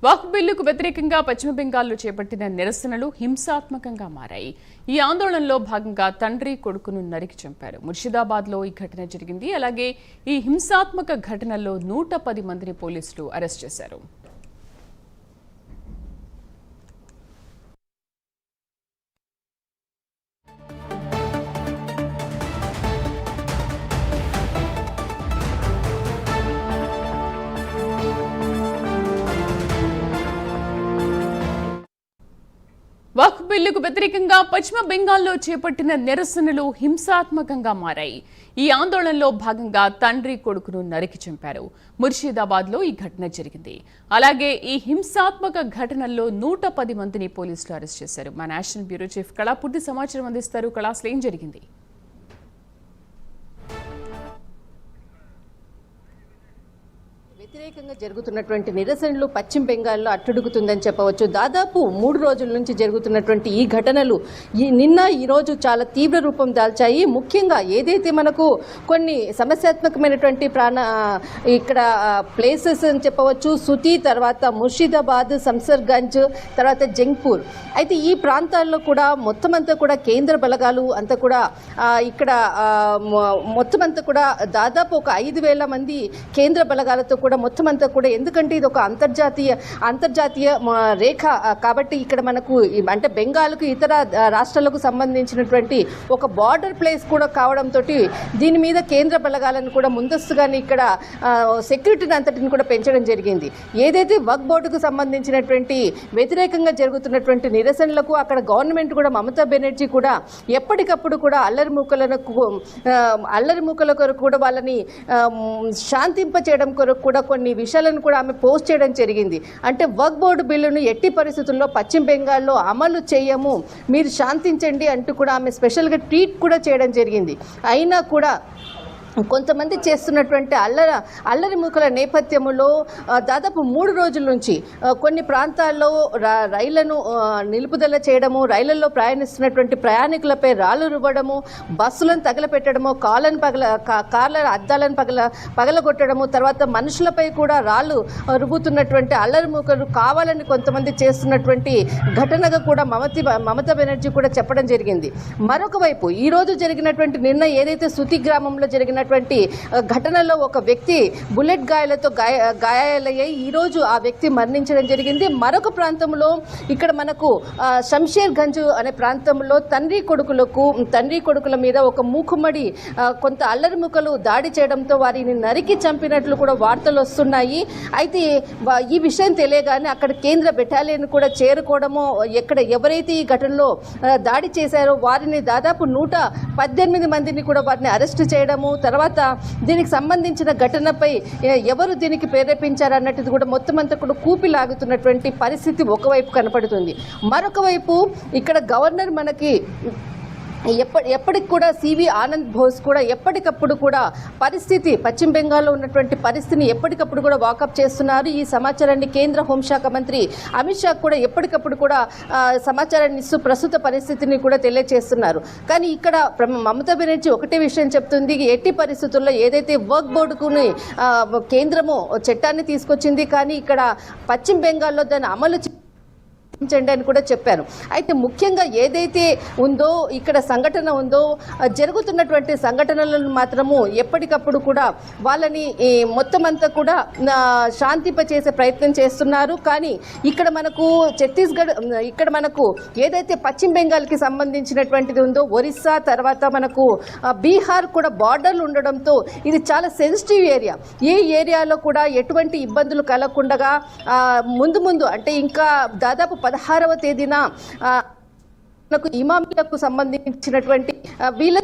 వక్ఫ్ బిల్లుకు వ్యతిరేకంగా పశ్చిమ బెంగాల్లో చేపట్టిన నిరసనలు హింసాత్మకంగా మారాయి. ఈ ఆందోళనలో భాగంగా తండ్రి కొడుకును నరికి చంపారు. ముర్షిదాబాద్లో ఈ ఘటన జరిగింది. అలాగే ఈ హింసాత్మక ఘటనలో 110 మందిని పోలీసులు అరెస్ట్ చేశారు. వక్ఫ్ బిల్లుకు వ్యతిరేకంగా పశ్చిమ బెంగాల్లో చేపట్టిన నిరసనలు హింసాత్మకంగా మారాయి. ఈ ఆందోళనలో భాగంగా తండ్రి కొడుకును నరికి చంపారు. ముర్షిదాబాద్లో ఈ ఘటన జరిగింది. అలాగే ఈ హింసాత్మక ఘటనల్లో 110 మందిని పోలీసులు అరెస్ట్ చేశారు. మా నేషనల్ బ్యూరో చీఫ్ కళా పూర్తి సమాచారం అందిస్తారు. కళా, అసలు ఏం జరిగింది? వ్యతిరేకంగా జరుగుతున్నటువంటి నిరసనలు పశ్చిమ బెంగాల్లో అట్టుడుగుతుందని చెప్పవచ్చు. దాదాపు 3 రోజుల నుంచి జరుగుతున్నటువంటి ఈ ఘటనలు నిన్న ఈ రోజు చాలా తీవ్ర రూపం దాల్చాయి. ముఖ్యంగా ఏదైతే మనకు కొన్ని సమస్యాత్మకమైనటువంటి ఇక్కడ ప్లేసెస్ అని చెప్పవచ్చు, సుతి, తర్వాత ముర్షిదాబాద్, సంసర్గంజ్, తర్వాత జంగ్పూర్. అయితే ఈ ప్రాంతాల్లో కూడా మొత్తం అంతా కూడా కేంద్ర బలగాలు అంతా కూడా ఇక్కడ మొత్తం అంతా కూడా దాదాపు ఒక 5,000 మంది కేంద్ర బలగాలతో కూడా మొత్తం అంతా కూడా, ఎందుకంటే ఇది ఒక అంతర్జాతీయ రేఖ కాబట్టి ఇక్కడ మనకు అంటే బెంగాల్కు ఇతర రాష్ట్రాలకు సంబంధించినటువంటి ఒక బార్డర్ ప్లేస్ కూడా కావడంతో దీని మీద కేంద్ర బలగాలను కూడా ముందస్తుగానే ఇక్కడ సెక్యూరిటీని అంతటిని కూడా పెంచడం జరిగింది. ఏదైతే వక్ఫ్ బోర్డుకు సంబంధించినటువంటి వ్యతిరేకంగా జరుగుతున్నటువంటి నిరసనలకు అక్కడ గవర్నమెంట్ కూడా మమతా బెనర్జీ కూడా ఎప్పటికప్పుడు కూడా అల్లరి మూకల కొరకు కూడా వాళ్ళని శాంతింప చేయడం కొరకు కూడా కొన్ని విషయాలను కూడా ఆమె పోస్ట్ చేయడం జరిగింది. అంటే వక్ఫ్ బోర్డు బిల్లును ఎట్టి పరిస్థితుల్లో పశ్చిమ బెంగాల్లో అమలు చేయము, మీరు శాంతించండి అంటూ కూడా ఆమె స్పెషల్గా ట్వీట్ కూడా చేయడం జరిగింది. అయినా కూడా కొంతమంది చేస్తున్నటువంటి అల్లరి మూకల నేపథ్యంలో దాదాపు 3 రోజుల నుంచి కొన్ని ప్రాంతాల్లో రైళ్లను నిలుపుదల చేయడము, రైళ్లలో ప్రయాణిస్తున్నటువంటి ప్రయాణికులపై రాళ్లు రువ్వడము, బస్సులను తగలపెట్టడము, కార్ల అద్దాలను పగలగొట్టడము, తర్వాత మనుషులపై కూడా రాళ్లు రువ్వుతున్నటువంటి అల్లరి మూకలు కావాలని కొంతమంది చేస్తున్నటువంటి ఘటనగా కూడా మమతా బెనర్జీ కూడా చెప్పడం జరిగింది. మరొక వైపు ఈ రోజు జరిగినటువంటి నిన్న ఏదైతే సుతి గ్రామంలో జరిగిన ఘటనలో ఒక వ్యక్తి బుల్లెట్ గాయాలతో గాయాలయ్యాయి. ఈ రోజు ఆ వ్యక్తి మరణించడం జరిగింది. మరొక ప్రాంతంలో ఇక్కడ మనకు శంషేర్ గంజ్ అనే ప్రాంతంలో తండ్రి కొడుకుల మీద ఒక మూకుమ్మడి కొంత అల్లరి ముక్కలు దాడి చేయడంతో వారిని నరికి చంపినట్లు కూడా వార్తలు వస్తున్నాయి. అయితే ఈ విషయం తెలియగానే అక్కడ కేంద్ర బెటాలియన్ కూడా చేరుకోవడము, ఎవరైతే ఈ ఘటనలో దాడి చేశారో వారిని దాదాపు 118 మందిని కూడా వారిని అరెస్ట్ చేయడము, తర్వాత దీనికి సంబంధించిన ఘటనపై ఎవరు దీనికి ప్రేరేపించారన్నట్టు కూడా మొత్తం అంతా కూడా కూపిలాగుతున్నటువంటి పరిస్థితి ఒకవైపు కనపడుతుంది. మరొక వైపు ఇక్కడ గవర్నర్ మనకి ఎప్పటికి కూడా సివి ఆనంద్ బోస్ కూడా ఎప్పటికప్పుడు కూడా పశ్చిమ బెంగాల్లో ఉన్నటువంటి పరిస్థితిని ఎప్పటికప్పుడు కూడా వాకప్ చేస్తున్నారు. ఈ సమాచారాన్ని కేంద్ర హోంశాఖ మంత్రి అమిత్ షా కూడా ఎప్పటికప్పుడు కూడా సమాచారాన్ని ఇస్తూ ప్రస్తుత పరిస్థితిని కూడా తెలియజేస్తున్నారు. కానీ ఇక్కడ మమతా బెనర్జీ ఒకటే విషయం చెప్తుంది, ఎట్టి పరిస్థితుల్లో ఏదైతే వక్ఫ్ బోర్డుకుని కేంద్రము చట్టాన్ని తీసుకొచ్చింది కానీ ఇక్కడ పశ్చిమ బెంగాల్లో దాన్ని అమలు అని కూడా చెప్పారు. అయితే ముఖ్యంగా ఏదైతే ఉందో ఇక్కడ సంఘటన ఉందో జరుగుతున్నటువంటి సంఘటనలను మాత్రము ఎప్పటికప్పుడు కూడా వాళ్ళని మొత్తం అంతా కూడా శాంతింప చేసే ప్రయత్నం చేస్తున్నారు. కానీ ఇక్కడ మనకు ఛత్తీస్గఢ్, ఇక్కడ మనకు ఏదైతే పశ్చిమ బెంగాల్కి సంబంధించినటువంటిది ఉందో ఒరిస్సా, తర్వాత మనకు బీహార్ కూడా బార్డర్లు ఉండడంతో ఇది చాలా సెన్సిటివ్ ఏరియా. ఈ ఏరియాలో కూడా ఎటువంటి ఇబ్బందులు కలగకుండా ముందు అంటే ఇంకా దాదాపు 16వ తేదీన మనకు ఇమామిలకు సంబంధించినటువంటి వీళ్ళ